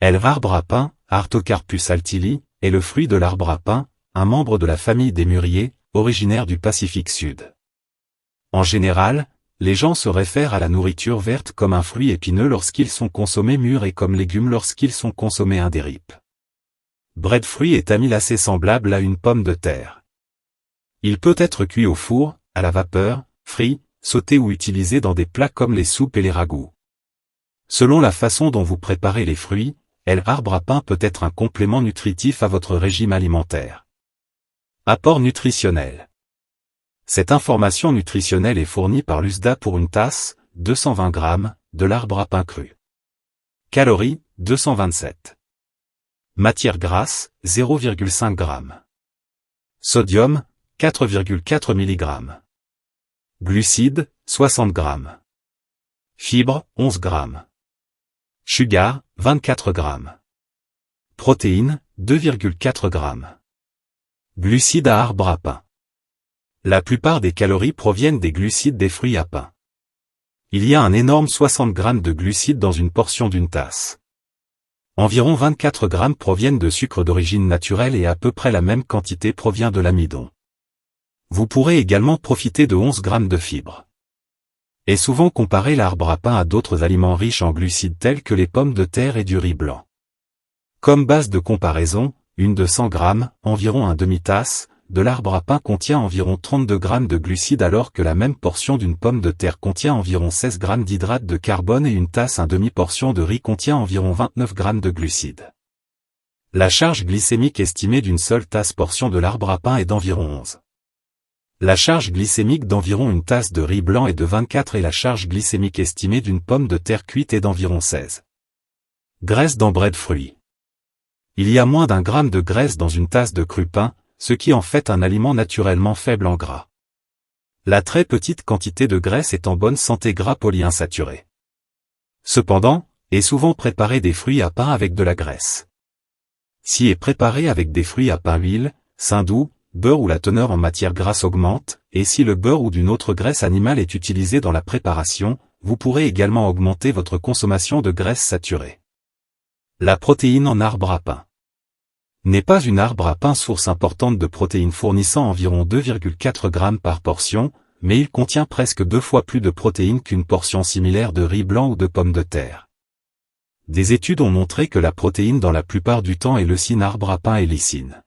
L'arbre à pain, Artocarpus altili, est le fruit de l'arbre à pain, un membre de la famille des mûriers, originaire du Pacifique Sud. En général, les gens se réfèrent à la nourriture verte comme un fruit épineux lorsqu'ils sont consommés mûrs et comme légumes lorsqu'ils sont consommés indéripes. Breadfruit est amylacé semblable à une pomme de terre. Il peut être cuit au four, à la vapeur, frit, sauté ou utilisé dans des plats comme les soupes et les ragoûts. Selon la façon dont vous préparez les fruits, l'arbre à pain peut être un complément nutritif à votre régime alimentaire. Apport nutritionnel. Cette information nutritionnelle est fournie par l'USDA pour une tasse, 220 g, de l'arbre à pain cru. Calories, 227. Matière grasse, 0,5 g. Sodium, 4,4 mg. Glucides, 60 g. Fibres, 11 g. Sugar, 24 g. Protéines, 2,4 g. Glucides à arbre à pain. La plupart des calories proviennent des glucides des fruits à pain. Il y a un énorme 60 g de glucides dans une portion d'une tasse. Environ 24 g proviennent de sucre d'origine naturelle et à peu près la même quantité provient de l'amidon. Vous pourrez également profiter de 11 g de fibres. Et souvent comparer l'arbre à pain à d'autres aliments riches en glucides tels que les pommes de terre et du riz blanc. Comme base de comparaison, une de 100 g, environ un demi-tasse, de l'arbre à pain contient environ 32 g de glucides alors que la même portion d'une pomme de terre contient environ 16 g d'hydrate de carbone et une tasse un demi-portion de riz contient environ 29 g de glucides. La charge glycémique estimée d'une seule tasse portion de l'arbre à pain est d'environ 11. La charge glycémique d'environ une tasse de riz blanc est de 24 et la charge glycémique estimée d'une pomme de terre cuite est d'environ 16. Graisse dans breadfruit. Il y a moins d'un gramme de graisse dans une tasse de cru pain, ce qui en fait un aliment naturellement faible en gras. La très petite quantité de graisse est en bonne santé gras polyinsaturé. Cependant, est souvent préparé des fruits à pain avec de la graisse. Si est préparé avec des fruits à pain huile, sein doux, beurre ou la teneur en matière grasse augmente, et si le beurre ou d'une autre graisse animale est utilisé dans la préparation, vous pourrez également augmenter votre consommation de graisse saturée. La protéine en arbre à pain. N'est pas une arbre à pain source importante de protéines fournissant environ 2,4 g par portion, mais il contient presque 2 fois plus de protéines qu'une portion similaire de riz blanc ou de pommes de terre. Des études ont montré que la protéine dans la plupart du temps est leucine arbre à pain et lysine.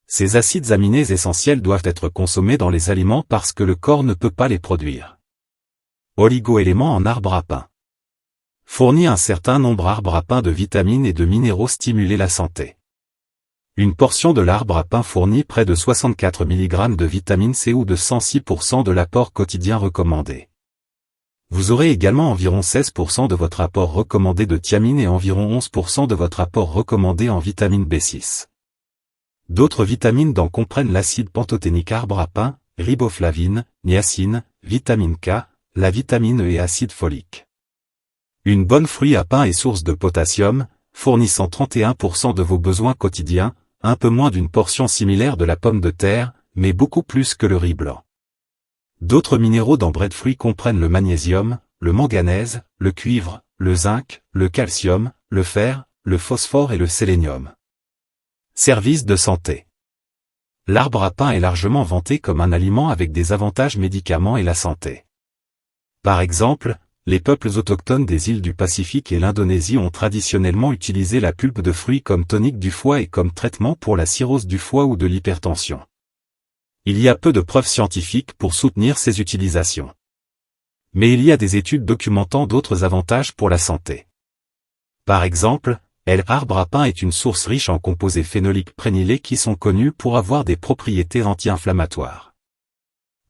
Ces acides aminés essentiels doivent être consommés dans les aliments parce que le corps ne peut pas les produire. Oligoéléments en arbre à pain. Fournit un certain nombre arbre à pain de vitamines et de minéraux stimuler la santé. Une portion de l'arbre à pain fournit près de 64 mg de vitamine C ou de 106% de l'apport quotidien recommandé. Vous aurez également environ 16% de votre apport recommandé de thiamine et environ 11% de votre apport recommandé en vitamine B6. D'autres vitamines comprennent l'acide pantothénique arbre à pain, riboflavine, niacine, vitamine K, la vitamine E et acide folique. Une bonne fruit à pain est source de potassium, fournissant 31% de vos besoins quotidiens, un peu moins d'une portion similaire de la pomme de terre, mais beaucoup plus que le riz blanc. D'autres minéraux dans breadfruit comprennent le magnésium, le manganèse, le cuivre, le zinc, le calcium, le fer, le phosphore et le sélénium. Services de santé. L'arbre à pain est largement vanté comme un aliment avec des avantages médicaments et la santé. Par exemple, les peuples autochtones des îles du Pacifique et l'Indonésie ont traditionnellement utilisé la pulpe de fruits comme tonique du foie et comme traitement pour la cirrhose du foie ou de l'hypertension. Il y a peu de preuves scientifiques pour soutenir ces utilisations. Mais il y a des études documentant d'autres avantages pour la santé. Par exemple, l'arbre à pain est une source riche en composés phénoliques prénylés qui sont connus pour avoir des propriétés anti-inflammatoires.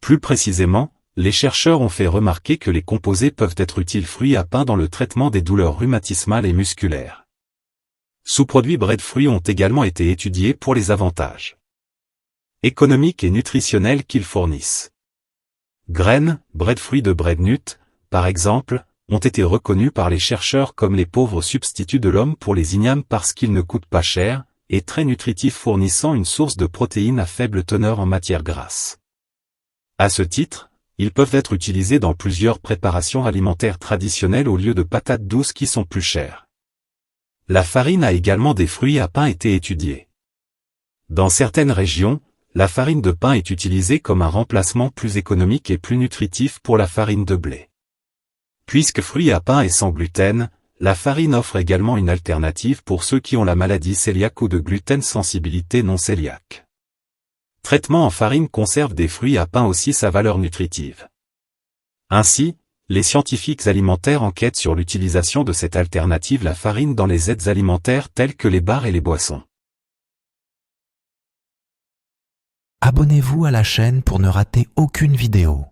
Plus précisément, les chercheurs ont fait remarquer que les composés peuvent être utiles fruits à pain dans le traitement des douleurs rhumatismales et musculaires. Sous-produits breadfruit ont également été étudiés pour les avantages économiques et nutritionnels qu'ils fournissent. Graines, breadfruit de breadnut, par exemple, ont été reconnus par les chercheurs comme les pauvres substituts de l'homme pour les ignames parce qu'ils ne coûtent pas cher, et très nutritifs fournissant une source de protéines à faible teneur en matière grasse. À ce titre, ils peuvent être utilisés dans plusieurs préparations alimentaires traditionnelles au lieu de patates douces qui sont plus chères. La farine à également des fruits à pain été étudiée. Dans certaines régions, la farine de pain est utilisée comme un remplacement plus économique et plus nutritif pour la farine de blé. Puisque fruits à pain est sans gluten, la farine offre également une alternative pour ceux qui ont la maladie cœliaque ou de gluten sensibilité non cœliaque. Traitement en farine conserve des fruits à pain aussi sa valeur nutritive. Ainsi, les scientifiques alimentaires enquêtent sur l'utilisation de cette alternative la farine dans les aides alimentaires telles que les bars et les boissons. Abonnez-vous à la chaîne pour ne rater aucune vidéo.